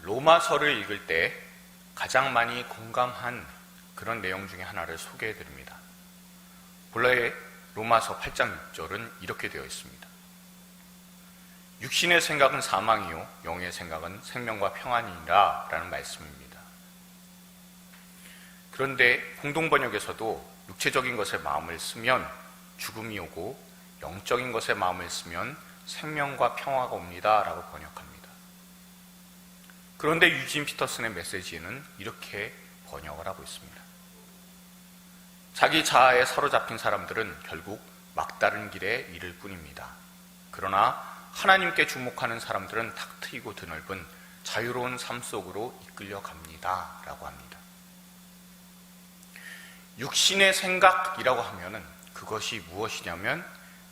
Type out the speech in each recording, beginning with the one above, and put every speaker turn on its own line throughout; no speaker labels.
로마서를 읽을 때 가장 많이 공감한 그런 내용 중에 하나를 소개해 드립니다. 본래 로마서 8장 6절은 이렇게 되어 있습니다. 육신의 생각은 사망이요 영의 생각은 생명과 평안이니라 라는 말씀입니다. 그런데 공동번역에서도 육체적인 것에 마음을 쓰면 죽음이 오고 영적인 것에 마음을 쓰면 생명과 평화가 옵니다 라고 번역합니다. 그런데 유진 피터슨의 메시지에는 이렇게 번역을 하고 있습니다. 자기 자아에 사로잡힌 사람들은 결국 막다른 길에 이를 뿐입니다. 그러나 하나님께 주목하는 사람들은 탁 트이고 드넓은 자유로운 삶 속으로 이끌려갑니다 라고 합니다. 육신의 생각이라고 하면은 그것이 무엇이냐면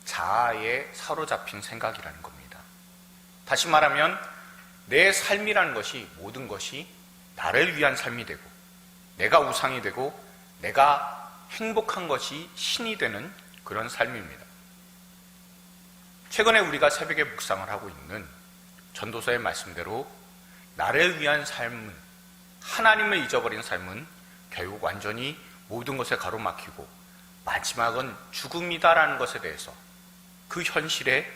자아에 사로잡힌 생각이라는 겁니다. 다시 말하면 내 삶이라는 것이 모든 것이 나를 위한 삶이 되고 내가 우상이 되고 내가 행복한 것이 신이 되는 그런 삶입니다. 최근에 우리가 새벽에 묵상을 하고 있는 전도서의 말씀대로 나를 위한 삶은, 하나님을 잊어버린 삶은 결국 완전히 모든 것에 가로막히고 마지막은 죽음이다라는 것에 대해서 그 현실에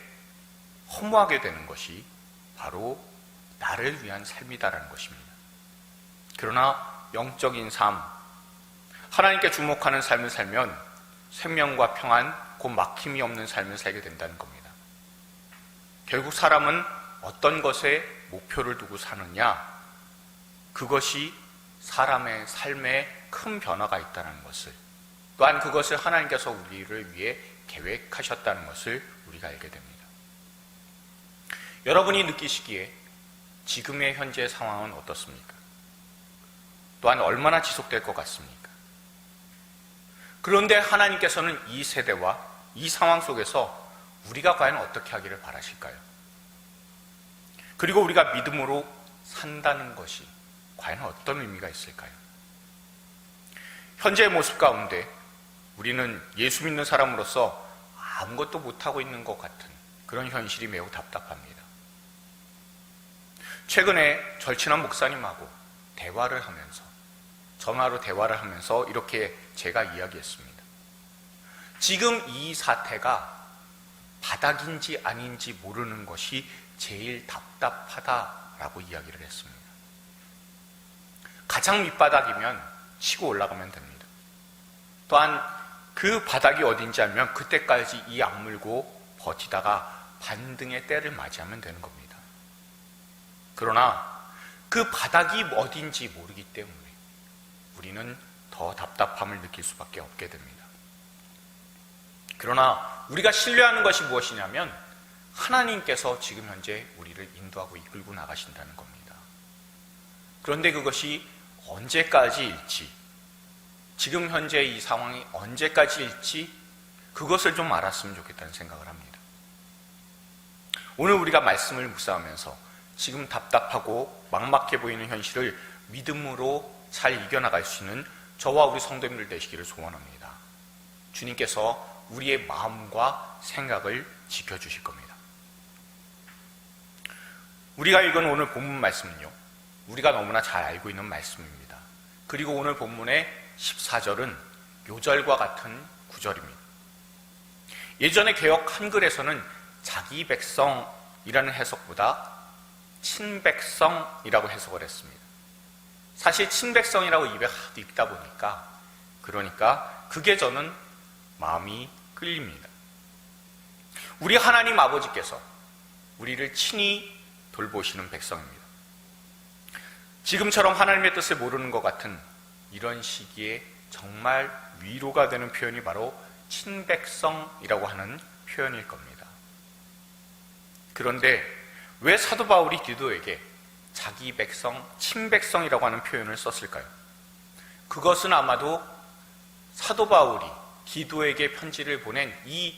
허무하게 되는 것이 바로 나를 위한 삶이다라는 것입니다. 그러나 영적인 삶, 하나님께 주목하는 삶을 살면 생명과 평안, 곧 막힘이 없는 삶을 살게 된다는 겁니다. 결국 사람은 어떤 것에 목표를 두고 사느냐, 그것이 사람의 삶에 큰 변화가 있다는 것을, 또한 그것을 하나님께서 우리를 위해 계획하셨다는 것을 우리가 알게 됩니다. 여러분이 느끼시기에 지금의 현재 상황은 어떻습니까? 또한 얼마나 지속될 것 같습니까? 그런데 하나님께서는 이 세대와 이 상황 속에서 우리가 과연 어떻게 하기를 바라실까요? 그리고 우리가 믿음으로 산다는 것이 과연 어떤 의미가 있을까요? 현재의 모습 가운데 우리는 예수 믿는 사람으로서 아무것도 못하고 있는 것 같은 그런 현실이 매우 답답합니다. 최근에 절친한 목사님하고 대화를 하면서, 전화로 대화를 하면서 이렇게 제가 이야기했습니다. 지금 이 사태가 바닥인지 아닌지 모르는 것이 제일 답답하다라고 이야기를 했습니다. 가장 밑바닥이면 치고 올라가면 됩니다. 또한 그 바닥이 어딘지 알면 그때까지 이 악물고 버티다가 반등의 때를 맞이하면 되는 겁니다. 그러나 그 바닥이 어딘지 모르기 때문에 우리는 더 답답함을 느낄 수밖에 없게 됩니다. 그러나 우리가 신뢰하는 것이 무엇이냐면 하나님께서 지금 현재 우리를 인도하고 이끌고 나가신다는 겁니다. 그런데 그것이 언제까지일지, 지금 현재 이 상황이 언제까지일지 그것을 좀 알았으면 좋겠다는 생각을 합니다. 오늘 우리가 말씀을 묵상하면서 지금 답답하고 막막해 보이는 현실을 믿음으로 잘 이겨나갈 수 있는 저와 우리 성도님들 되시기를 소원합니다. 주님께서 우리의 마음과 생각을 지켜주실 겁니다. 우리가 읽은 오늘 본문 말씀은요, 우리가 너무나 잘 알고 있는 말씀입니다. 그리고 오늘 본문의 14절은 요절과 같은 구절입니다. 예전에 개역 한글에서는 자기 백성이라는 해석보다 친백성이라고 해석을 했습니다. 사실 친백성이라고 입에 하도 읽다 보니까, 그러니까 그게 저는 마음이 끌립니다. 우리 하나님 아버지께서 우리를 친히 돌보시는 백성입니다. 지금처럼 하나님의 뜻을 모르는 것 같은 이런 시기에 정말 위로가 되는 표현이 바로 친백성이라고 하는 표현일 겁니다. 그런데 왜 사도 바울이 디도에게 자기 백성, 친백성이라고 하는 표현을 썼을까요? 그것은 아마도 사도 바울이 디도에게 편지를 보낸 이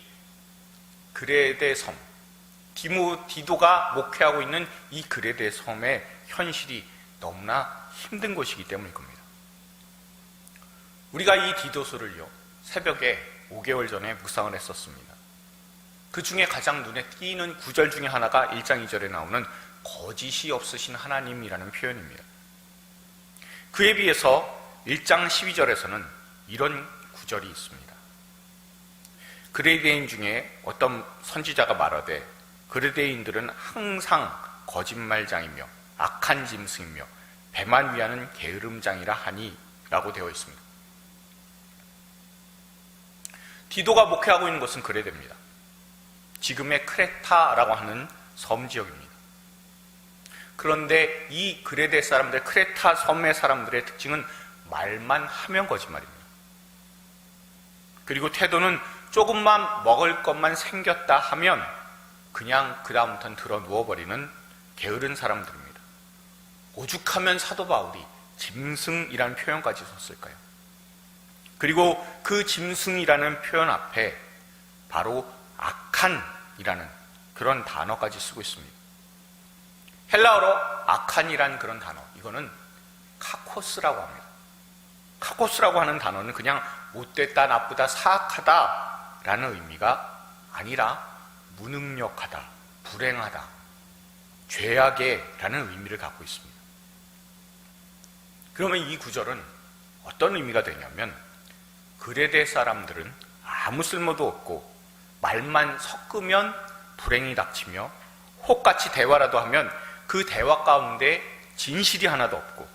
그레데 섬, 디도가 목회하고 있는 이 그레데 섬의 현실이 너무나 힘든 곳이기 때문일 겁니다. 우리가 이 디도서를요, 새벽에 5개월 전에 묵상을 했었습니다. 그 중에 가장 눈에 띄는 구절 중에 하나가 1장 2절에 나오는 거짓이 없으신 하나님이라는 표현입니다. 그에 비해서 1장 12절에서는 이런 구절이 있습니다. 그레데인 중에 어떤 선지자가 말하되 그레데인들은 항상 거짓말장이며 악한 짐승이며 배만 위하는 게으름장이라 하니 라고 되어 있습니다. 디도가 목회하고 있는 곳은 그레데입니다. 지금의 크레타라고 하는 섬지역입니다. 그런데 이 그레데 사람들, 크레타 섬의 사람들의 특징은 말만 하면 거짓말입니다. 그리고 태도는 조금만 먹을 것만 생겼다 하면 그냥 그 다음부터는 들어 누워버리는 게으른 사람들입니다. 오죽하면 사도 바울이 짐승이라는 표현까지 썼을까요? 그리고 그 짐승이라는 표현 앞에 바로 악한이라는 그런 단어까지 쓰고 있습니다. 헬라어로 악한이란 그런 단어, 이거는 카코스라고 합니다. 카코스라고 하는 단어는 그냥 못됐다, 나쁘다, 사악하다 라는 의미가 아니라 무능력하다, 불행하다, 죄악에 라는 의미를 갖고 있습니다. 그러면 이 구절은 어떤 의미가 되냐면 그레데 사람들은 아무 쓸모도 없고 말만 섞으면 불행이 닥치며 혹같이 대화라도 하면 그 대화 가운데 진실이 하나도 없고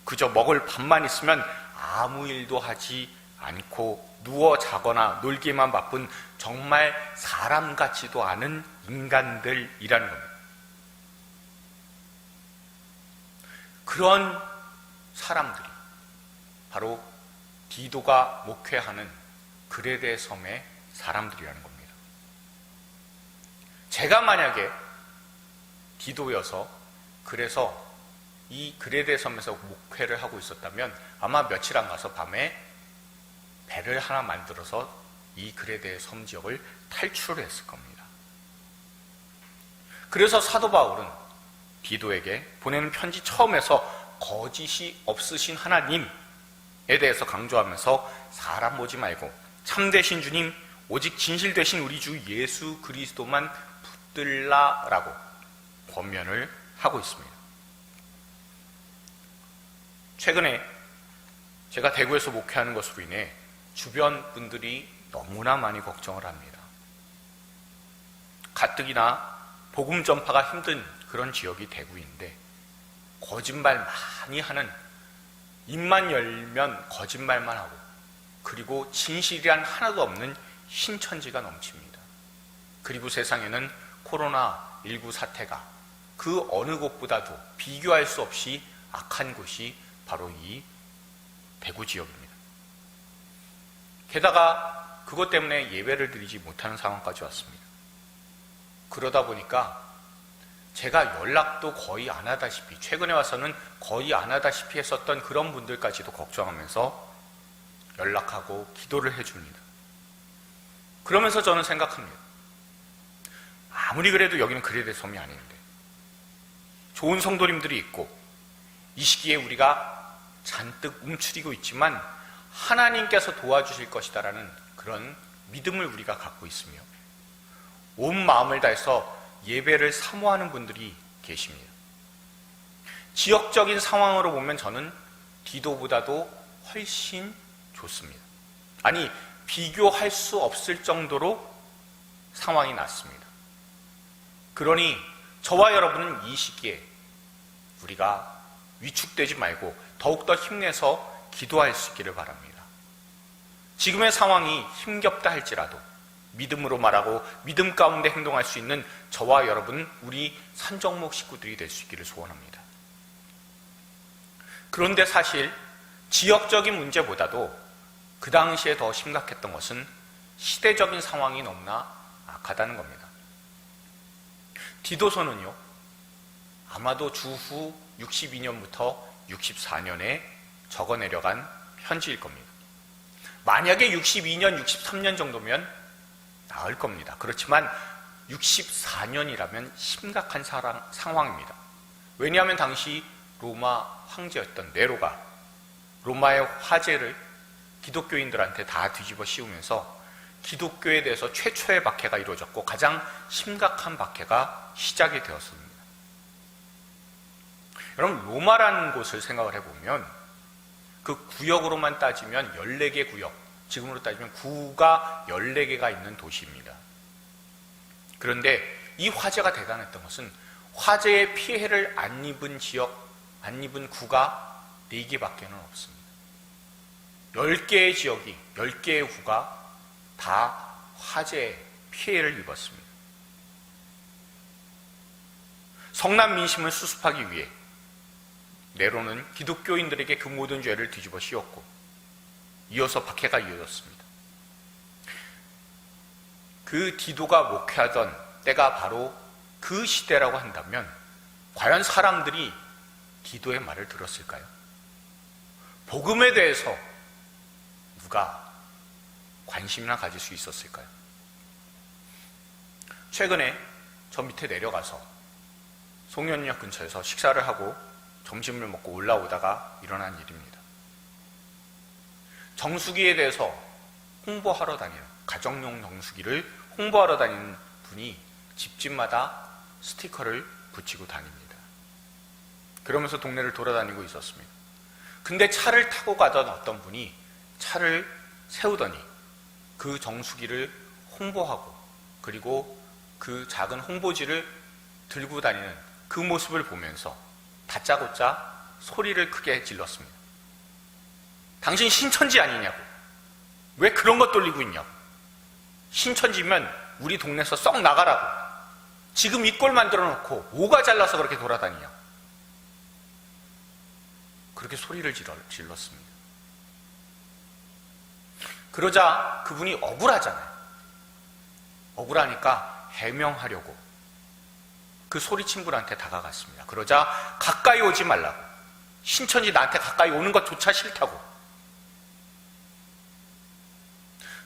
그저 먹을 밥만 있으면 아무 일도 하지 않고 누워 자거나 놀기만 바쁜 정말 사람 같지도 않은 인간들이라는 겁니다. 그런 사람들이 바로 디도가 목회하는 그레데 섬의 사람들이라는 겁니다. 제가 만약에 디도여서 그래서 이 그레데 섬에서 목회를 하고 있었다면 아마 며칠 안 가서 밤에 배를 하나 만들어서 이 그레데 섬 지역을 탈출을 했을 겁니다. 그래서 사도 바울은 디도에게 보내는 편지 처음에서 거짓이 없으신 하나님에 대해서 강조하면서 사람 보지 말고 참되신 주님 오직 진실 되신 우리 주 예수 그리스도만 붙들라라고 권면을 하고 있습니다. 최근에 제가 대구에서 목회하는 것으로 인해 주변 분들이 너무나 많이 걱정을 합니다. 가뜩이나 복음 전파가 힘든 그런 지역이 대구인데 거짓말 많이 하는, 입만 열면 거짓말만 하고 그리고 진실이란 하나도 없는 신천지가 넘칩니다. 그리고 세상에는 코로나19 사태가 그 어느 곳보다도 비교할 수 없이 악한 곳이 바로 이 대구 지역입니다. 게다가 그것 때문에 예배를 드리지 못하는 상황까지 왔습니다. 그러다 보니까 제가 연락도 거의 안 하다시피, 최근에 와서는 거의 안 하다시피 했었던 그런 분들까지도 걱정하면서 연락하고 기도를 해줍니다. 그러면서 저는 생각합니다. 아무리 그래도 여기는 그레데 섬이 아닌데 좋은 성도님들이 있고 이 시기에 우리가 잔뜩 움츠리고 있지만 하나님께서 도와주실 것이다라는 그런 믿음을 우리가 갖고 있으며 온 마음을 다해서 예배를 사모하는 분들이 계십니다. 지역적인 상황으로 보면 저는 디도보다도 훨씬 좋습니다. 아니, 비교할 수 없을 정도로 상황이 낫습니다. 그러니 저와 여러분은 이 시기에 우리가 위축되지 말고 더욱더 힘내서 기도할 수 있기를 바랍니다. 지금의 상황이 힘겹다 할지라도 믿음으로 말하고 믿음 가운데 행동할 수 있는 저와 여러분, 우리 산정목 식구들이 될 수 있기를 소원합니다. 그런데 사실 지역적인 문제보다도 그 당시에 더 심각했던 것은 시대적인 상황이 너무나 악하다는 겁니다. 디도서는요, 아마도 주후 62년부터 64년에 적어 내려간 편지일 겁니다. 만약에 62년, 63년 정도면 나을 겁니다. 그렇지만 64년이라면 심각한 상황입니다. 왜냐하면 당시 로마 황제였던 네로가 로마의 화제를 기독교인들한테 다 뒤집어 씌우면서 기독교에 대해서 최초의 박해가 이루어졌고 가장 심각한 박해가 시작이 되었습니다. 여러분, 로마라는 곳을 생각을 해보면 그 구역으로만 따지면 14개 구역, 지금으로 따지면 구가 14개가 있는 도시입니다. 그런데 이 화재가 대단했던 것은 화재의 피해를 안 입은 지역, 안 입은 구가 4개밖에는 없습니다. 10개의 지역이, 10개의 구가 다 화재의 피해를 입었습니다. 성난 민심을 수습하기 위해 네로는 기독교인들에게 그 모든 죄를 뒤집어 씌웠고 이어서 박해가 이어졌습니다. 그 디도가 목회하던 때가 바로 그 시대라고 한다면 과연 사람들이 디도의 말을 들었을까요? 복음에 대해서 누가 관심이나 가질 수 있었을까요? 최근에 저 밑에 내려가서 송년역 근처에서 식사를 하고 점심을 먹고 올라오다가 일어난 일입니다. 정수기에 대해서 홍보하러 다니는, 가정용 정수기를 홍보하러 다니는 분이 집집마다 스티커를 붙이고 다닙니다. 그러면서 동네를 돌아다니고 있었습니다. 근데 차를 타고 가던 어떤 분이 차를 세우더니 그 정수기를 홍보하고 그리고 그 작은 홍보지를 들고 다니는 그 모습을 보면서 다짜고짜 소리를 크게 질렀습니다. 당신 신천지 아니냐고. 왜 그런 것 돌리고 있냐고. 신천지면 우리 동네에서 썩 나가라고. 지금 이 꼴 만들어 놓고 뭐가 잘나서 그렇게 돌아다니냐고. 그렇게 소리를 질렀습니다. 그러자 그분이 억울하잖아요. 억울하니까 해명하려고 그 소리친 분한테 다가갔습니다. 그러자 가까이 오지 말라고. 신천지 나한테 가까이 오는 것조차 싫다고.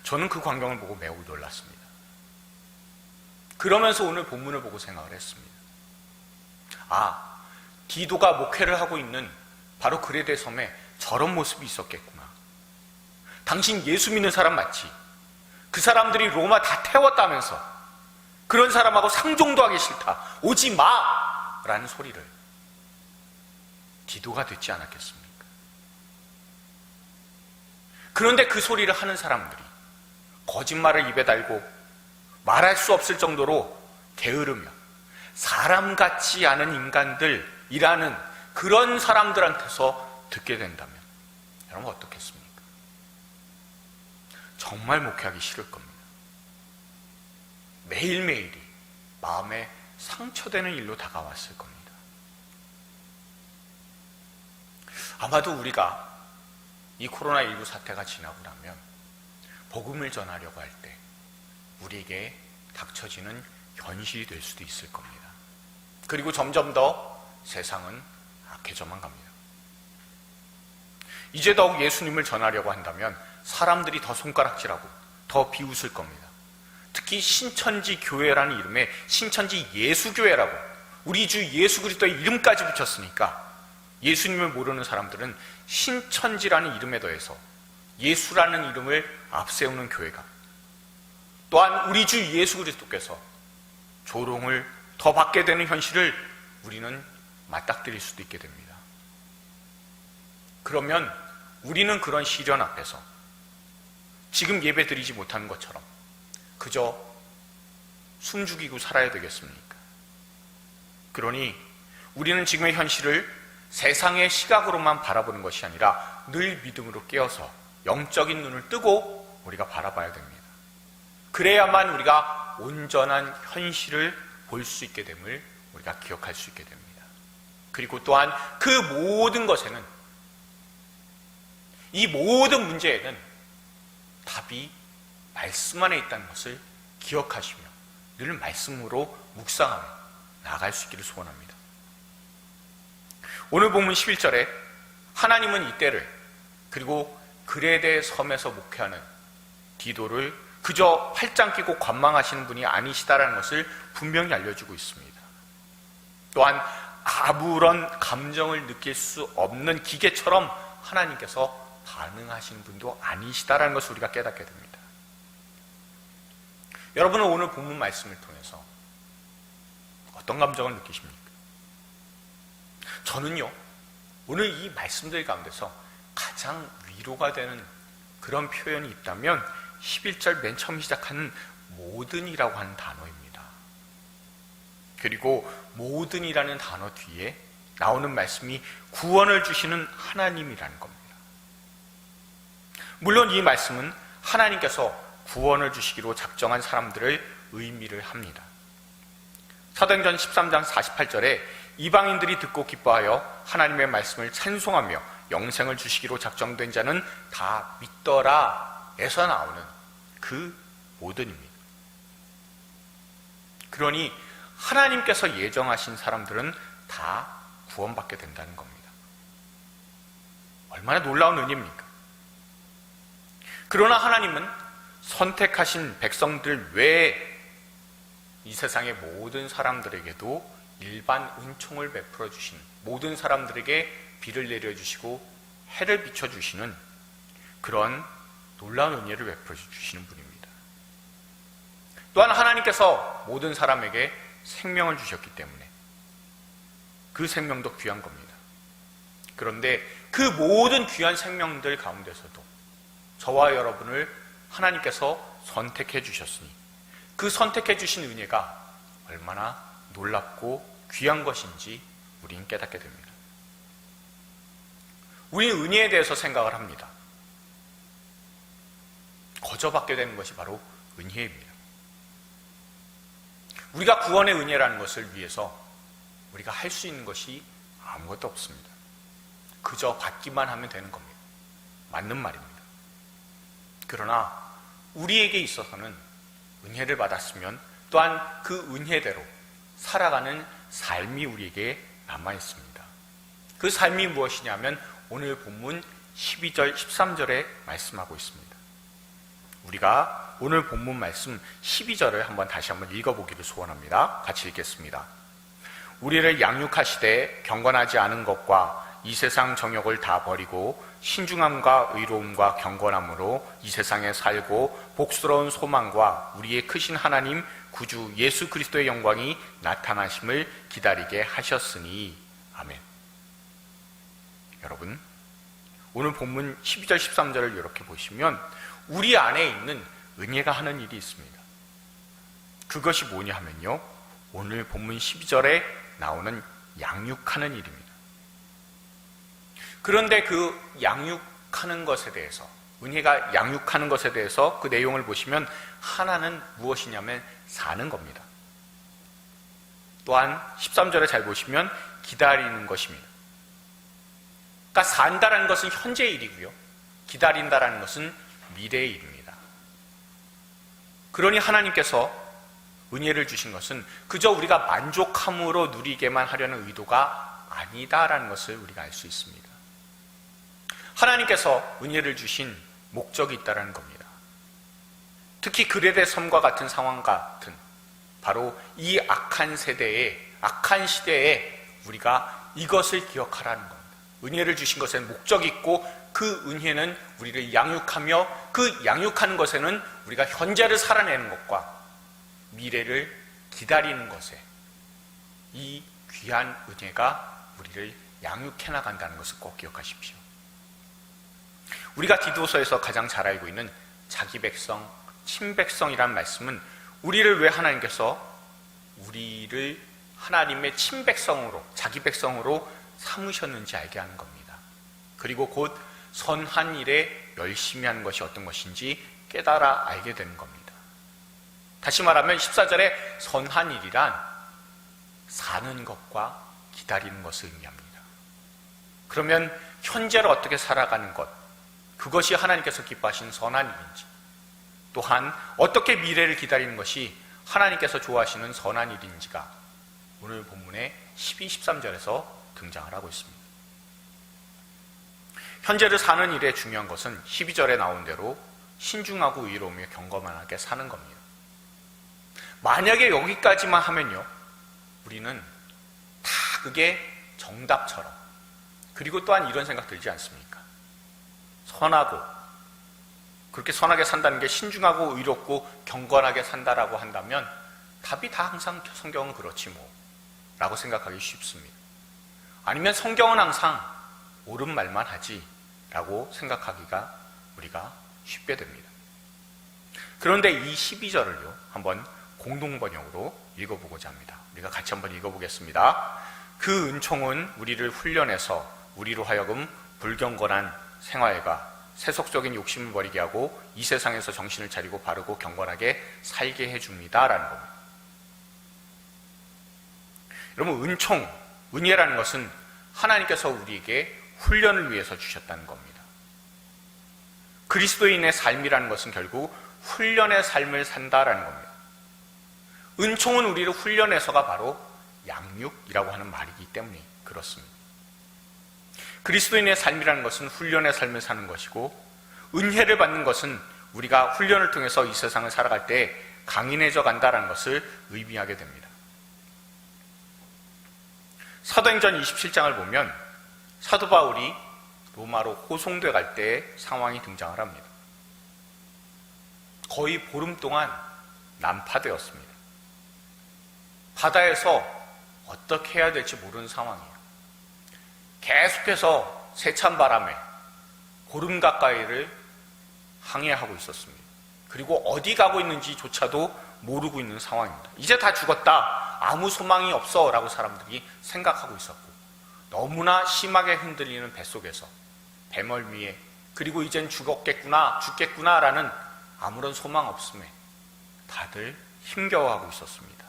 저는 그 광경을 보고 매우 놀랐습니다. 그러면서 오늘 본문을 보고 생각을 했습니다. 아, 디도가 목회를 하고 있는 바로 그레데 섬에 저런 모습이 있었겠구나. 당신 예수 믿는 사람 맞지? 그 사람들이 로마 다 태웠다면서 그런 사람하고 상종도 하기 싫다. 오지 마! 라는 소리를 디도가 듣지 않았겠습니까? 그런데 그 소리를 하는 사람들이 거짓말을 입에 달고 말할 수 없을 정도로 게으르며 사람 같지 않은 인간들이라는 그런 사람들한테서 듣게 된다면 여러분 어떻겠습니까? 정말 목회하기 싫을 겁니다. 매일매일이 마음에 상처되는 일로 다가왔을 겁니다. 아마도 우리가 이 코로나19 사태가 지나고 나면 복음을 전하려고 할 때 우리에게 닥쳐지는 현실이 될 수도 있을 겁니다. 그리고 점점 더 세상은 악해져만 갑니다. 이제 더욱 예수님을 전하려고 한다면 사람들이 더 손가락질하고 더 비웃을 겁니다. 특히 신천지 교회라는 이름에 신천지 예수교회라고 우리 주 예수 그리스도의 이름까지 붙였으니까 예수님을 모르는 사람들은 신천지라는 이름에 더해서 예수라는 이름을 앞세우는 교회가 또한 우리 주 예수 그리스도께서 조롱을 더 받게 되는 현실을 우리는 맞닥뜨릴 수도 있게 됩니다. 그러면 우리는 그런 시련 앞에서 지금 예배 드리지 못하는 것처럼 그저 숨죽이고 살아야 되겠습니까? 그러니 우리는 지금의 현실을 세상의 시각으로만 바라보는 것이 아니라 늘 믿음으로 깨어서 영적인 눈을 뜨고 우리가 바라봐야 됩니다. 그래야만 우리가 온전한 현실을 볼 수 있게 됨을 우리가 기억할 수 있게 됩니다. 그리고 또한 그 모든 것에는 이 모든 문제에는 답이 말씀 안에 있다는 것을 기억하시며 늘 말씀으로 묵상하며 나아갈 수 있기를 소원합니다. 오늘 본문 11절에 하나님은 이때를 그리고 그레데 섬에서 목회하는 디도를 그저 팔짱 끼고 관망하시는 분이 아니시다라는 것을 분명히 알려주고 있습니다. 또한 아무런 감정을 느낄 수 없는 기계처럼 하나님께서 반응하시는 분도 아니시다라는 것을 우리가 깨닫게 됩니다. 여러분은 오늘 본문 말씀을 통해서 어떤 감정을 느끼십니까? 저는요, 오늘 이 말씀들 가운데서 가장 위로가 되는 그런 표현이 있다면 11절 맨 처음 시작하는 모든이라고 하는 단어입니다. 그리고 모든이라는 단어 뒤에 나오는 말씀이 구원을 주시는 하나님이라는 겁니다. 물론 이 말씀은 하나님께서 구원을 주시기로 작정한 사람들을 의미를 합니다. 사도행전 13장 48절에 이방인들이 듣고 기뻐하여 하나님의 말씀을 찬송하며 영생을 주시기로 작정된 자는 다 믿더라 에서 나오는 그 모든입니다. 그러니 하나님께서 예정하신 사람들은 다 구원받게 된다는 겁니다. 얼마나 놀라운 은혜입니까? 그러나 하나님은 선택하신 백성들 외에 이 세상의 모든 사람들에게도 일반 은총을 베풀어 주시는, 모든 사람들에게 비를 내려주시고 해를 비춰주시는 그런 놀라운 은혜를 베풀어 주시는 분입니다. 또한 하나님께서 모든 사람에게 생명을 주셨기 때문에 그 생명도 귀한 겁니다. 그런데 그 모든 귀한 생명들 가운데서도 저와 여러분을 하나님께서 선택해 주셨으니 그 선택해 주신 은혜가 얼마나 놀랍고 귀한 것인지 우리는 깨닫게 됩니다. 우리는 은혜에 대해서 생각을 합니다. 거저 받게 되는 것이 바로 은혜입니다. 우리가 구원의 은혜라는 것을 위해서 우리가 할 수 있는 것이 아무것도 없습니다. 그저 받기만 하면 되는 겁니다. 맞는 말입니다. 그러나 우리에게 있어서는 은혜를 받았으면 또한 그 은혜대로 살아가는 삶이 우리에게 남아있습니다. 그 삶이 무엇이냐면 오늘 본문 12절, 13절에 말씀하고 있습니다. 우리가 오늘 본문 말씀 12절을 다시 한번 읽어보기를 소원합니다. 같이 읽겠습니다. 우리를 양육하시되 경건하지 않은 것과 이 세상 정욕을 다 버리고 신중함과 의로움과 경건함으로 이 세상에 살고 복스러운 소망과 우리의 크신 하나님 구주 예수 그리스도의 영광이 나타나심을 기다리게 하셨으니 아멘. 여러분, 오늘 본문 12절 13절을 이렇게 보시면 우리 안에 있는 은혜가 하는 일이 있습니다. 그것이 뭐냐 하면요, 오늘 본문 12절에 나오는 양육하는 일입니다. 그런데 그 양육하는 것에 대해서, 은혜가 양육하는 것에 대해서 그 내용을 보시면 하나는 무엇이냐면 사는 겁니다. 또한 13절에 잘 보시면 기다리는 것입니다. 그러니까 산다라는 것은 현재의 일이고요, 기다린다라는 것은 미래의 일입니다. 그러니 하나님께서 은혜를 주신 것은 그저 우리가 만족함으로 누리게만 하려는 의도가 아니다라는 것을 우리가 알 수 있습니다. 하나님께서 은혜를 주신 목적이 있다는 겁니다. 특히 그레데 섬과 같은 상황 같은 바로 이 악한 세대에, 악한 시대에 우리가 이것을 기억하라는 겁니다. 은혜를 주신 것에는 목적이 있고 그 은혜는 우리를 양육하며 그 양육하는 것에는 우리가 현재를 살아내는 것과 미래를 기다리는 것에 이 귀한 은혜가 우리를 양육해 나간다는 것을 꼭 기억하십시오. 우리가 디도서에서 가장 잘 알고 있는 자기 백성, 친백성이란 말씀은 우리를 왜 하나님께서 우리를 하나님의 친백성으로, 자기 백성으로 삼으셨는지 알게 하는 겁니다. 그리고 곧 선한 일에 열심히 하는 것이 어떤 것인지 깨달아 알게 되는 겁니다. 다시 말하면 14절에 선한 일이란 사는 것과 기다리는 것을 의미합니다. 그러면 현재를 어떻게 살아가는 것, 그것이 하나님께서 기뻐하신 선한 일인지, 또한 어떻게 미래를 기다리는 것이 하나님께서 좋아하시는 선한 일인지가 오늘 본문의 12, 13절에서 등장을 하고 있습니다. 현재를 사는 일에 중요한 것은 12절에 나온 대로 신중하고 의로우며 경건하게 사는 겁니다. 만약에 여기까지만 하면요, 우리는 다 그게 정답처럼, 그리고 또한 이런 생각 들지 않습니까? 선하고, 그렇게 선하게 산다는 게 신중하고 의롭고 경건하게 산다라고 한다면 답이 다 항상 성경은 그렇지 뭐 라고 생각하기 쉽습니다. 아니면 성경은 항상 옳은 말만 하지 라고 생각하기가 우리가 쉽게 됩니다. 그런데 이 12절을요 한번 공동번역으로 읽어보고자 합니다. 우리가 같이 한번 읽어보겠습니다. 그 은총은 우리를 훈련해서 우리로 하여금 불경건한 생활과 세속적인 욕심을 버리게 하고 이 세상에서 정신을 차리고 바르고 경건하게 살게 해줍니다 라는 겁니다. 여러분, 은혜라는 것은 하나님께서 우리에게 훈련을 위해서 주셨다는 겁니다. 그리스도인의 삶이라는 것은 결국 훈련의 삶을 산다라는 겁니다. 은총은 우리를 훈련해서가 바로 양육이라고 하는 말이기 때문에 그렇습니다. 그리스도인의 삶이라는 것은 훈련의 삶을 사는 것이고, 은혜를 받는 것은 우리가 훈련을 통해서 이 세상을 살아갈 때 강인해져 간다는 것을 의미하게 됩니다. 사도행전 27장을 보면 사도 바울이 로마로 호송돼 갈 때 상황이 등장을 합니다. 거의 보름 동안 난파되었습니다. 바다에서 어떻게 해야 될지 모르는 상황이에요. 계속해서 세찬 바람에 보름 가까이를 항해하고 있었습니다. 그리고 어디 가고 있는지조차도 모르고 있는 상황입니다. 이제 다 죽었다, 아무 소망이 없어 라고 사람들이 생각하고 있었고, 너무나 심하게 흔들리는 뱃속에서 배멀미에, 그리고 이젠 죽겠구나 라는 아무런 소망 없음에 다들 힘겨워하고 있었습니다.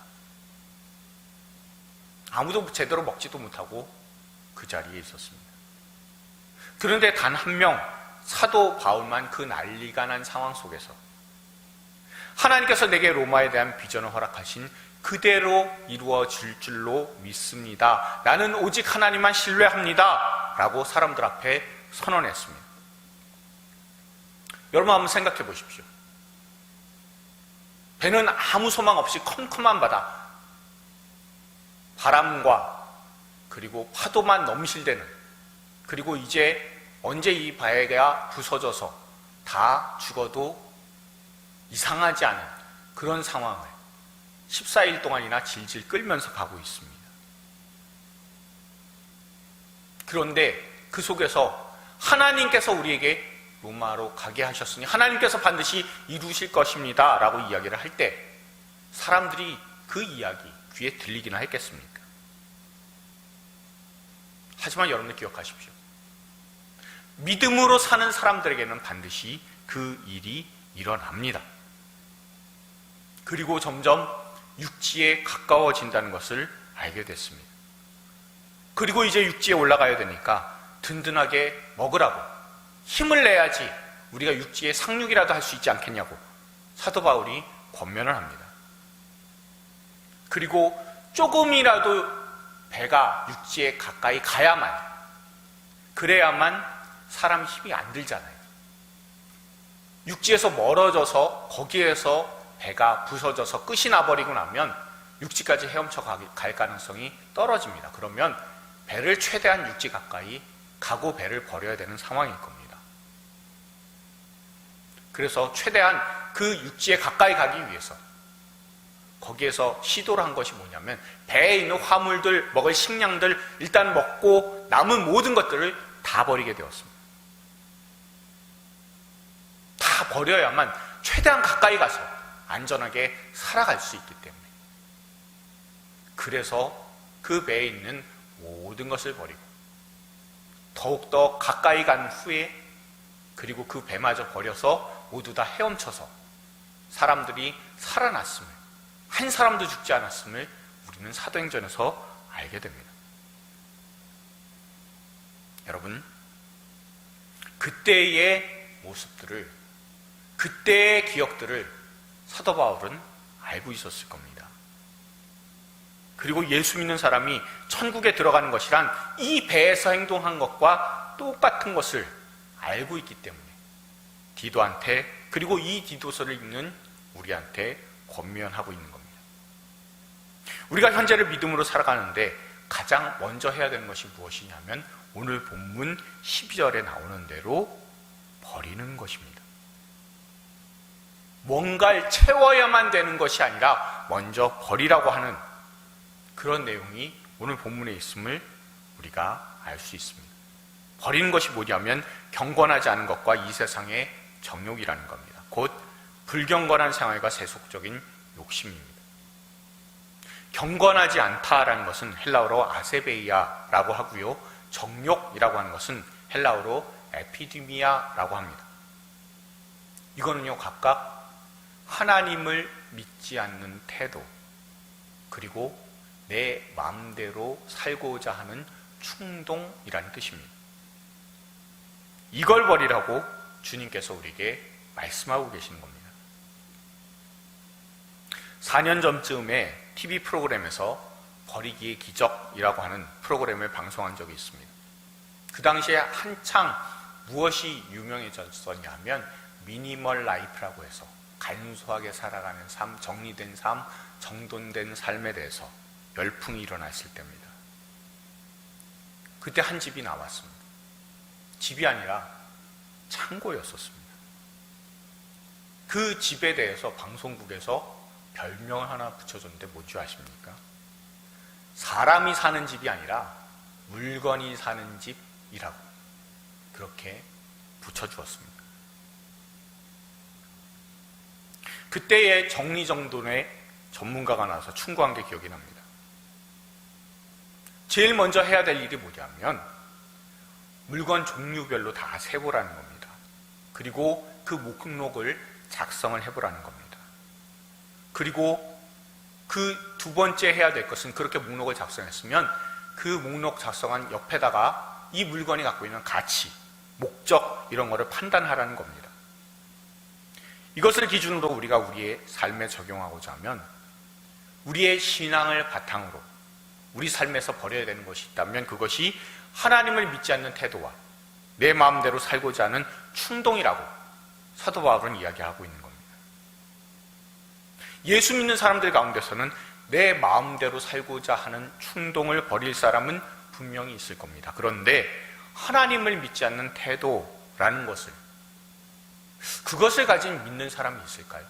아무도 제대로 먹지도 못하고 그 자리에 있었습니다. 그런데 단 한 명, 사도 바울만 그 난리가 난 상황 속에서 하나님께서 내게 로마에 대한 비전을 허락하신 그대로 이루어질 줄로 믿습니다. 나는 오직 하나님만 신뢰합니다 라고 사람들 앞에 선언했습니다. 여러분 한번 생각해 보십시오. 배는 아무 소망 없이 컴컴한 바다, 바람과 그리고 파도만 넘실대는, 그리고 이제 언제 이 바위가 부서져서 다 죽어도 이상하지 않은 그런 상황을 14일 동안이나 질질 끌면서 가고 있습니다. 그런데 그 속에서 하나님께서 우리에게 로마로 가게 하셨으니 하나님께서 반드시 이루실 것입니다 라고 이야기를 할 때 사람들이 그 이야기 귀에 들리기나 했겠습니까? 하지만 여러분들 기억하십시오. 믿음으로 사는 사람들에게는 반드시 그 일이 일어납니다. 그리고 점점 육지에 가까워진다는 것을 알게 됐습니다. 그리고 이제 육지에 올라가야 되니까 든든하게 먹으라고, 힘을 내야지 우리가 육지에 상륙이라도 할 수 있지 않겠냐고 사도 바울이 권면을 합니다. 그리고 조금이라도 배가 육지에 가까이 가야만, 그래야만 사람 힘이 안 들잖아요. 육지에서 멀어져서 거기에서 배가 부서져서 끝이 나버리고 나면 육지까지 헤엄쳐 갈 가능성이 떨어집니다. 그러면 배를 최대한 육지 가까이 가고 배를 버려야 되는 상황일 겁니다. 그래서 최대한 그 육지에 가까이 가기 위해서 거기에서 시도를 한 것이 뭐냐면 배에 있는 화물들, 먹을 식량들 일단 먹고 남은 모든 것들을 다 버리게 되었습니다. 다 버려야만 최대한 가까이 가서 안전하게 살아갈 수 있기 때문에, 그래서 그 배에 있는 모든 것을 버리고 더욱더 가까이 간 후에, 그리고 그 배마저 버려서 모두 다 헤엄쳐서 사람들이 살아났음을, 한 사람도 죽지 않았음을 우리는 사도행전에서 알게 됩니다. 여러분, 그때의 모습들을, 그때의 기억들을 사도 바울은 알고 있었을 겁니다. 그리고 예수 믿는 사람이 천국에 들어가는 것이란 이 배에서 행동한 것과 똑같은 것을 알고 있기 때문에 디도한테, 그리고 이 디도서를 읽는 우리한테 권면하고 있는 겁니다. 우리가 현재를 믿음으로 살아가는데 가장 먼저 해야 되는 것이 무엇이냐면 오늘 본문 12절에 나오는 대로 버리는 것입니다. 뭔가를 채워야만 되는 것이 아니라 먼저 버리라고 하는 그런 내용이 오늘 본문에 있음을 우리가 알 수 있습니다. 버리는 것이 뭐냐면 경건하지 않은 것과 이 세상의 정욕이라는 겁니다. 곧 불경건한 생활과 세속적인 욕심입니다. 경건하지 않다라는 것은 헬라어로 아세베이아라고 하고요. 정욕이라고 하는 것은 헬라어로 에피디미아라고 합니다. 이거는요, 각각 하나님을 믿지 않는 태도, 그리고 내 마음대로 살고자 하는 충동이라는 뜻입니다. 이걸 버리라고 주님께서 우리에게 말씀하고 계시는 겁니다. 4년 전쯤에 TV 프로그램에서 버리기의 기적이라고 하는 프로그램을 방송한 적이 있습니다. 그 당시에 한창 무엇이 유명해졌었냐 하면 미니멀 라이프라고 해서 간소하게 살아가는 삶, 정리된 삶, 정돈된 삶에 대해서 열풍이 일어났을 때입니다. 그때 한 집이 나왔습니다. 집이 아니라 창고였었습니다. 그 집에 대해서 방송국에서 별명을 하나 붙여줬는데 뭔지 아십니까? 사람이 사는 집이 아니라 물건이 사는 집이라고 그렇게 붙여주었습니다. 그때의 정리정돈의 전문가가 나와서 충고한 게 기억이 납니다. 제일 먼저 해야 될 일이 뭐냐면 물건 종류별로 다 세보라는 겁니다. 그리고 그 목록을 작성을 해보라는 겁니다. 그리고 그 두 번째 해야 될 것은 그렇게 목록을 작성했으면 그 목록 작성한 옆에다가 이 물건이 갖고 있는 가치, 목적 이런 거를 판단하라는 겁니다. 이것을 기준으로 우리가 우리의 삶에 적용하고자 하면 우리의 신앙을 바탕으로 우리 삶에서 버려야 되는 것이 있다면 그것이 하나님을 믿지 않는 태도와 내 마음대로 살고자 하는 충동이라고 사도 바울은 이야기하고 있는 겁니다. 예수 믿는 사람들 가운데서는 내 마음대로 살고자 하는 충동을 버릴 사람은 분명히 있을 겁니다. 그런데 하나님을 믿지 않는 태도라는 그것을 가진 믿는 사람이 있을까요?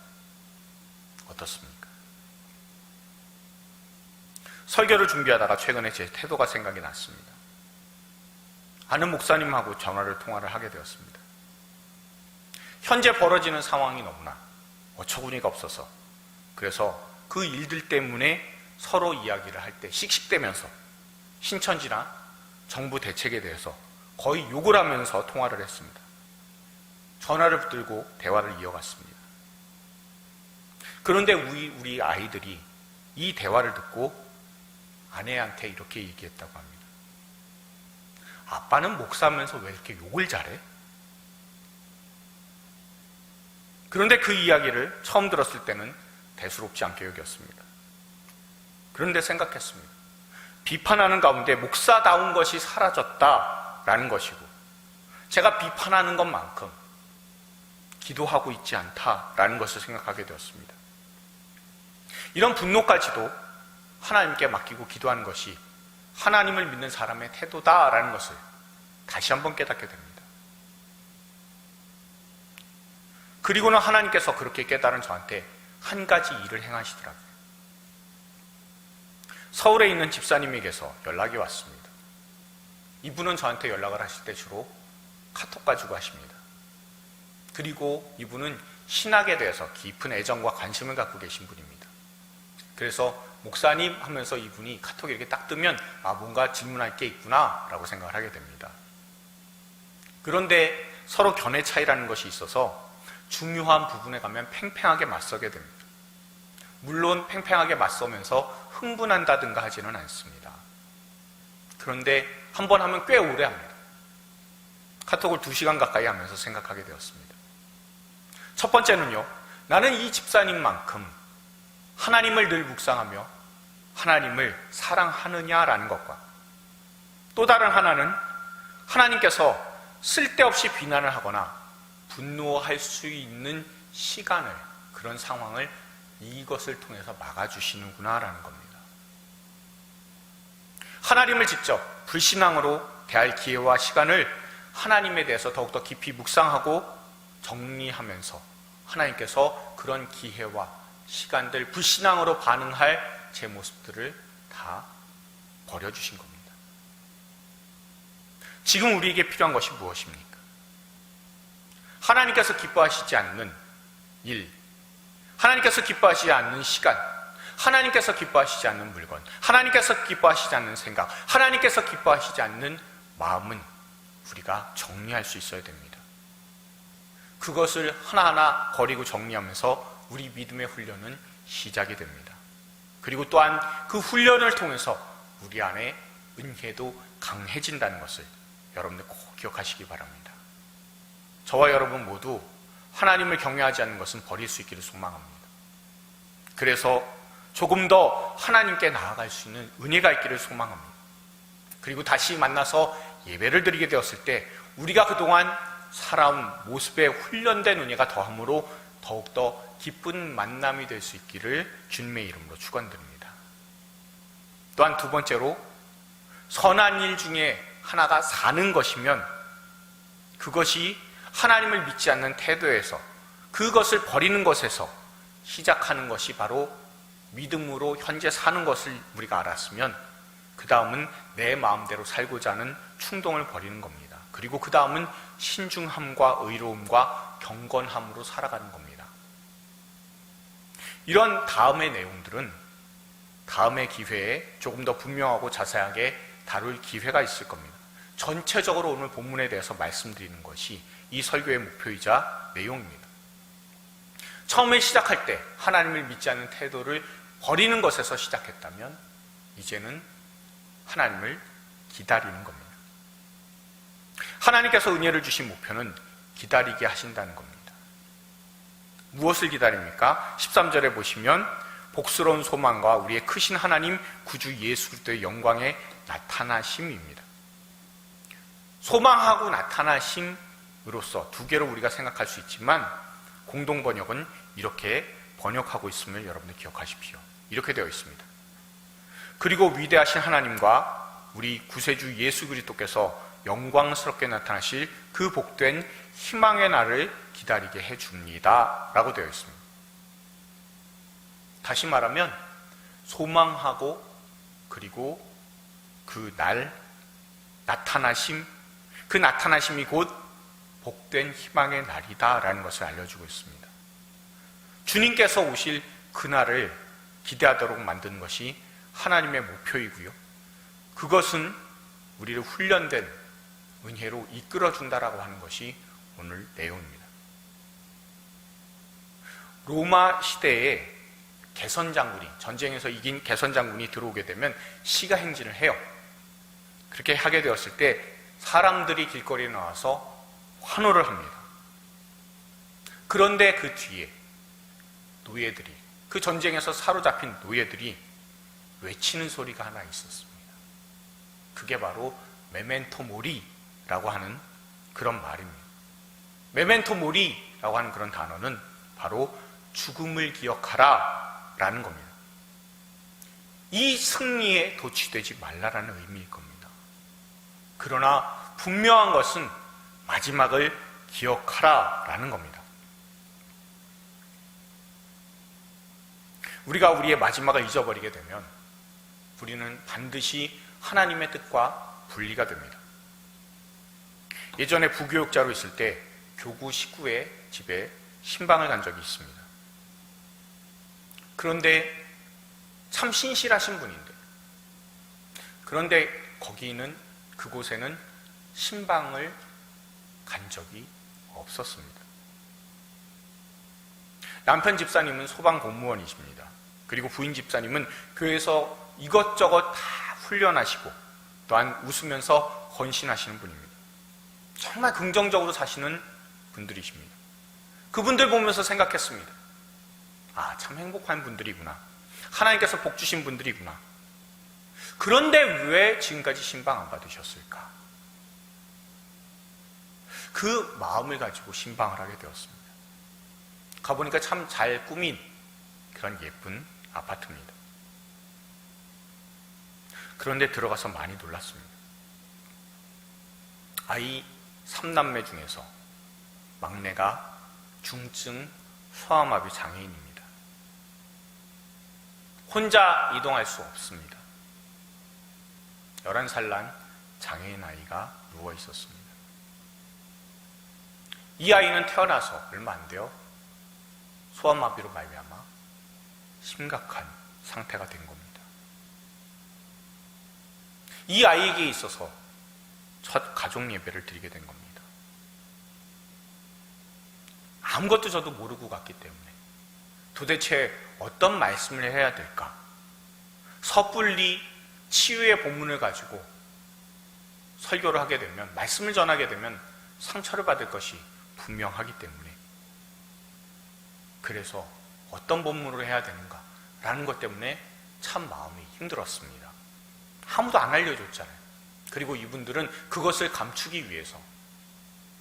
어떻습니까? 설교를 준비하다가 최근에 제 태도가 생각이 났습니다. 아는 목사님하고 통화를 하게 되었습니다. 현재 벌어지는 상황이 너무나 어처구니가 없어서 그래서 그 일들 때문에 서로 이야기를 할 때 씩씩대면서 신천지나 정부 대책에 대해서 거의 욕을 하면서 통화를 했습니다. 전화를 붙들고 대화를 이어갔습니다. 그런데 우리 아이들이 이 대화를 듣고 아내한테 이렇게 얘기했다고 합니다. 아빠는 목사면서 왜 이렇게 욕을 잘해? 그런데 그 이야기를 처음 들었을 때는 대수롭지 않게 여겼습니다. 그런데 생각했습니다. 비판하는 가운데 목사다운 것이 사라졌다라는 것이고 제가 비판하는 것만큼 기도하고 있지 않다라는 것을 생각하게 되었습니다. 이런 분노까지도 하나님께 맡기고 기도하는 것이 하나님을 믿는 사람의 태도다라는 것을 다시 한번 깨닫게 됩니다. 그리고는 하나님께서 그렇게 깨달은 저한테 한 가지 일을 행하시더라고요. 서울에 있는 집사님에게서 연락이 왔습니다. 이분은 저한테 연락을 하실 때 주로 카톡 가지고 하십니다. 그리고 이분은 신학에 대해서 깊은 애정과 관심을 갖고 계신 분입니다. 그래서 목사님 하면서 이분이 카톡에 이렇게 딱 뜨면 뭔가 질문할 게 있구나 라고 생각을 하게 됩니다. 그런데 서로 견해 차이라는 것이 있어서 중요한 부분에 가면 팽팽하게 맞서게 됩니다. 물론 팽팽하게 맞서면서 흥분한다든가 하지는 않습니다. 그런데 한 번 하면 꽤 오래 합니다. 카톡을 2시간 가까이 하면서 생각하게 되었습니다. 첫 번째는요, 나는 이 집사님만큼 하나님을 늘 묵상하며 하나님을 사랑하느냐라는 것과 또 다른 하나는 하나님께서 쓸데없이 비난을 하거나 분노할 수 있는 시간을, 그런 상황을 이것을 통해서 막아주시는구나라는 겁니다. 하나님을 직접 불신앙으로 대할 기회와 시간을 하나님에 대해서 더욱더 깊이 묵상하고 정리하면서 하나님께서 그런 기회와 시간들, 불신앙으로 반응할 제 모습들을 다 버려주신 겁니다. 지금 우리에게 필요한 것이 무엇입니까? 하나님께서 기뻐하시지 않는 일, 하나님께서 기뻐하시지 않는 시간, 하나님께서 기뻐하시지 않는 물건, 하나님께서 기뻐하시지 않는 생각, 하나님께서 기뻐하시지 않는 마음은 우리가 정리할 수 있어야 됩니다. 그것을 하나하나 버리고 정리하면서 우리 믿음의 훈련은 시작이 됩니다. 그리고 또한 그 훈련을 통해서 우리 안에 은혜도 강해진다는 것을 여러분들 꼭 기억하시기 바랍니다. 저와 여러분 모두 하나님을 경외하지 않는 것은 버릴 수 있기를 소망합니다. 그래서 조금 더 하나님께 나아갈 수 있는 은혜가 있기를 소망합니다. 그리고 다시 만나서 예배를 드리게 되었을 때 우리가 그동안 살아온 모습에 훈련된 은혜가 더함으로 더욱더 기쁜 만남이 될 수 있기를 주님의 이름으로 축원드립니다. 또한 두 번째로, 선한 일 중에 하나가 사는 것이면 그것이 하나님을 믿지 않는 태도에서, 그것을 버리는 것에서 시작하는 것이 바로 믿음으로 현재 사는 것을 우리가 알았으면 그 다음은 내 마음대로 살고자 하는 충동을 버리는 겁니다. 그리고 그 다음은 신중함과 의로움과 경건함으로 살아가는 겁니다. 이런 다음의 내용들은 다음의 기회에 조금 더 분명하고 자세하게 다룰 기회가 있을 겁니다. 전체적으로 오늘 본문에 대해서 말씀드리는 것이 이 설교의 목표이자 내용입니다. 처음에 시작할 때 하나님을 믿지 않는 태도를 버리는 것에서 시작했다면 이제는 하나님을 기다리는 겁니다. 하나님께서 은혜를 주신 목표는 기다리게 하신다는 겁니다. 무엇을 기다립니까? 13절에 보시면 복스러운 소망과 우리의 크신 하나님 구주 예수 그리스도의 영광의 나타나심입니다. 소망하고 나타나심으로서 두 개로 우리가 생각할 수 있지만 공동 번역은 이렇게 번역하고 있음을 여러분들 기억하십시오. 이렇게 되어 있습니다. 그리고 위대하신 하나님과 우리 구세주 예수 그리스도께서 영광스럽게 나타나실 그 복된 희망의 날을 기다리게 해줍니다 라고 되어 있습니다. 다시 말하면 소망하고 그리고 그 날 나타나심, 그 나타나심이 곧 복된 희망의 날이다 라는 것을 알려주고 있습니다. 주님께서 오실 그날을 기대하도록 만드는 것이 하나님의 목표이고요, 그것은 우리를 훈련된 은혜로 이끌어준다라고 하는 것이 오늘 내용입니다. 로마 시대에 개선장군이, 전쟁에서 이긴 개선장군이 들어오게 되면 시가 행진을 해요. 그렇게 하게 되었을 때 사람들이 길거리에 나와서 환호를 합니다. 그런데 그 뒤에 노예들이, 그 전쟁에서 사로잡힌 노예들이 외치는 소리가 하나 있었습니다. 그게 바로 메멘토 모리라고 하는 그런 말입니다. 메멘토 모리라고 하는 그런 단어는 바로 죽음을 기억하라 라는 겁니다. 이 승리에 도취되지 말라라는 의미일 겁니다. 그러나 분명한 것은 마지막을 기억하라 라는 겁니다. 우리가 우리의 마지막을 잊어버리게 되면 우리는 반드시 하나님의 뜻과 분리가 됩니다. 예전에 부교육자로 있을 때 교구 식구의 집에 신방을 간 적이 있습니다. 그런데 참 신실하신 분인데, 그런데 거기는, 그곳에는 신방을 간 적이 없었습니다. 남편 집사님은 소방 공무원이십니다. 그리고 부인 집사님은 교회에서 이것저것 다 훈련하시고 또한 웃으면서 헌신하시는 분입니다. 정말 긍정적으로 사시는 분들이십니다. 그분들 보면서 생각했습니다. 아, 참 행복한 분들이구나. 하나님께서 복 주신 분들이구나. 그런데 왜 지금까지 신방 안 받으셨을까? 그 마음을 가지고 신방을 하게 되었습니다. 가보니까 참 잘 꾸민 그런 예쁜 아파트입니다. 그런데 들어가서 많이 놀랐습니다. 아이 3남매 중에서 막내가 중증 소아마비 장애인입니다. 혼자 이동할 수 없습니다. 11살 난 장애인 아이가 누워 있었습니다. 이 아이는 태어나서 얼마 안 돼요. 소아마비로 말미암아 심각한 상태가 된 겁니다. 이 아이에게 있어서 첫 가족 예배를 드리게 된 겁니다. 아무것도 저도 모르고 갔기 때문에 도대체 어떤 말씀을 해야 될까? 섣불리 치유의 본문을 가지고 설교를 하게 되면, 말씀을 전하게 되면 상처를 받을 것이 분명하기 때문에, 그래서 어떤 본문으로 해야 되는가라는 것 때문에 참 마음이 힘들었습니다. 아무도 안 알려줬잖아요. 그리고 이분들은 그것을 감추기 위해서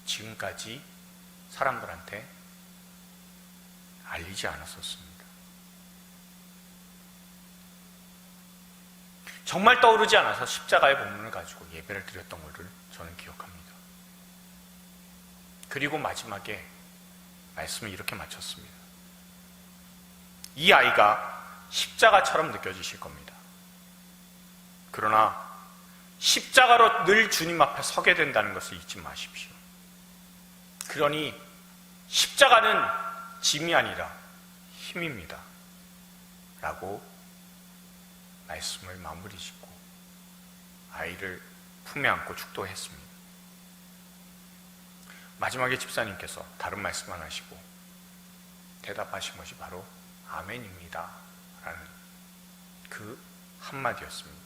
지금까지 사람들한테 알리지 않았었습니다. 정말 떠오르지 않아서 십자가의 본문을 가지고 예배를 드렸던 것을 저는 기억합니다. 그리고 마지막에 말씀을 이렇게 마쳤습니다. 이 아이가 십자가처럼 느껴지실 겁니다. 그러나 십자가로 늘 주님 앞에 서게 된다는 것을 잊지 마십시오. 그러니 십자가는 짐이 아니라 힘입니다. 라고 말씀을 마무리 짓고 아이를 품에 안고 축도했습니다. 마지막에 집사님께서 다른 말씀 안 하시고 대답하신 것이 바로 아멘입니다 라는 그 한마디였습니다.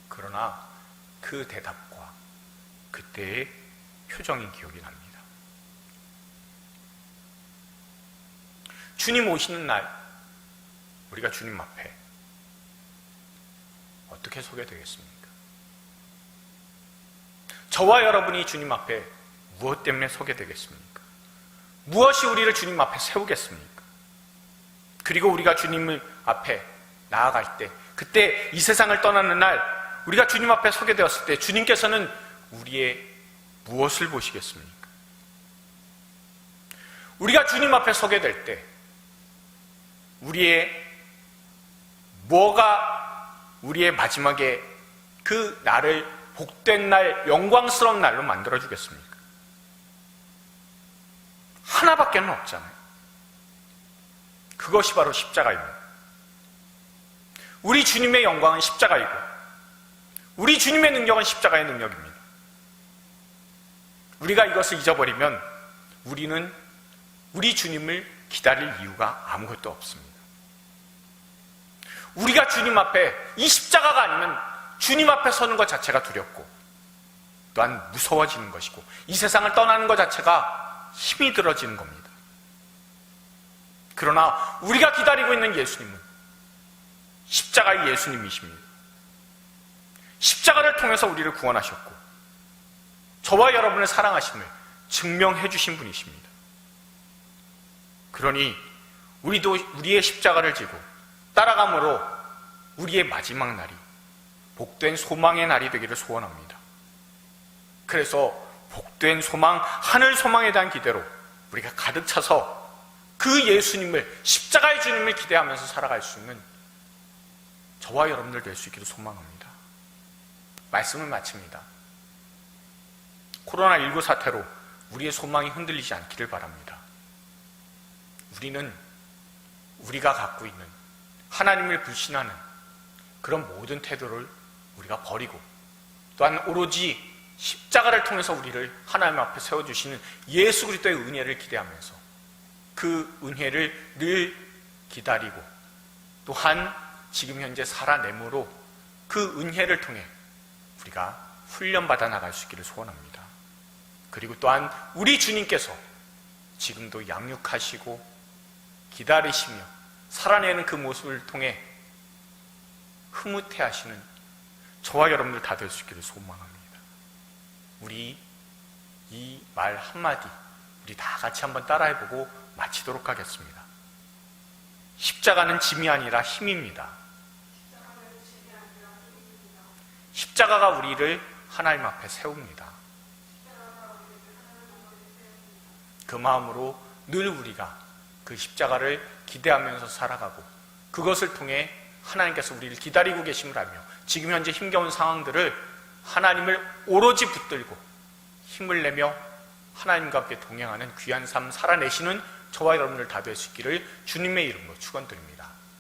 그러나 그 대답과 그때의 표정이 기억이 납니다. 주님 오시는 날 우리가 주님 앞에 어떻게 서게 되겠습니까? 저와 여러분이 주님 앞에 무엇 때문에 서게 되겠습니까? 무엇이 우리를 주님 앞에 세우겠습니까? 그리고 우리가 주님 앞에 나아갈 때, 그때 이 세상을 떠나는 날 우리가 주님 앞에 서게 되었을 때 주님께서는 우리의 무엇을 보시겠습니까? 우리가 주님 앞에 서게 될 때 우리의 뭐가 우리의 마지막에 그 날을 복된 날, 영광스러운 날로 만들어주겠습니까? 하나밖에는 없잖아요. 그것이 바로 십자가입니다. 우리 주님의 영광은 십자가이고 우리 주님의 능력은 십자가의 능력입니다. 우리가 이것을 잊어버리면 우리는 우리 주님을 기다릴 이유가 아무것도 없습니다. 우리가 주님 앞에, 이 십자가가 아니면 주님 앞에 서는 것 자체가 두렵고 또한 무서워지는 것이고 이 세상을 떠나는 것 자체가 힘이 들어지는 겁니다. 그러나 우리가 기다리고 있는 예수님은 십자가의 예수님이십니다. 십자가를 통해서 우리를 구원하셨고 저와 여러분의 사랑하심을 증명해 주신 분이십니다. 그러니 우리도 우리의 십자가를 지고 따라감으로 우리의 마지막 날이 복된 소망의 날이 되기를 소원합니다. 그래서 복된 소망, 하늘 소망에 대한 기대로 우리가 가득 차서 그 예수님을, 십자가의 주님을 기대하면서 살아갈 수 있는 저와 여러분들 될 수 있기를 소망합니다. 말씀을 마칩니다. 코로나19 사태로 우리의 소망이 흔들리지 않기를 바랍니다. 우리는 우리가 갖고 있는 하나님을 불신하는 그런 모든 태도를 우리가 버리고 또한 오로지 십자가를 통해서 우리를 하나님 앞에 세워주시는 예수 그리스도의 은혜를 기대하면서 그 은혜를 늘 기다리고 또한 지금 현재 살아내므로 그 은혜를 통해 우리가 훈련받아 나갈 수 있기를 소원합니다. 그리고 또한 우리 주님께서 지금도 양육하시고 기다리시며 살아내는 그 모습을 통해 흐뭇해 하시는 저와 여러분들 다 될 수 있기를 소망합니다. 우리 이 말 한마디 우리 다 같이 한번 따라해보고 마치도록 하겠습니다. 십자가는 짐이 아니라 힘입니다. 십자가가 우리를 하나님 앞에 세웁니다. 그 마음으로 늘 우리가 그 십자가를 기대하면서 살아가고 그것을 통해 하나님께서 우리를 기다리고 계심을 알며 지금 현재 힘겨운 상황들을 하나님을 오로지 붙들고 힘을 내며 하나님과 함께 동행하는 귀한 삶 살아내시는 저와 여러분들 다 될 수 있기를 주님의 이름으로 축원드립니다.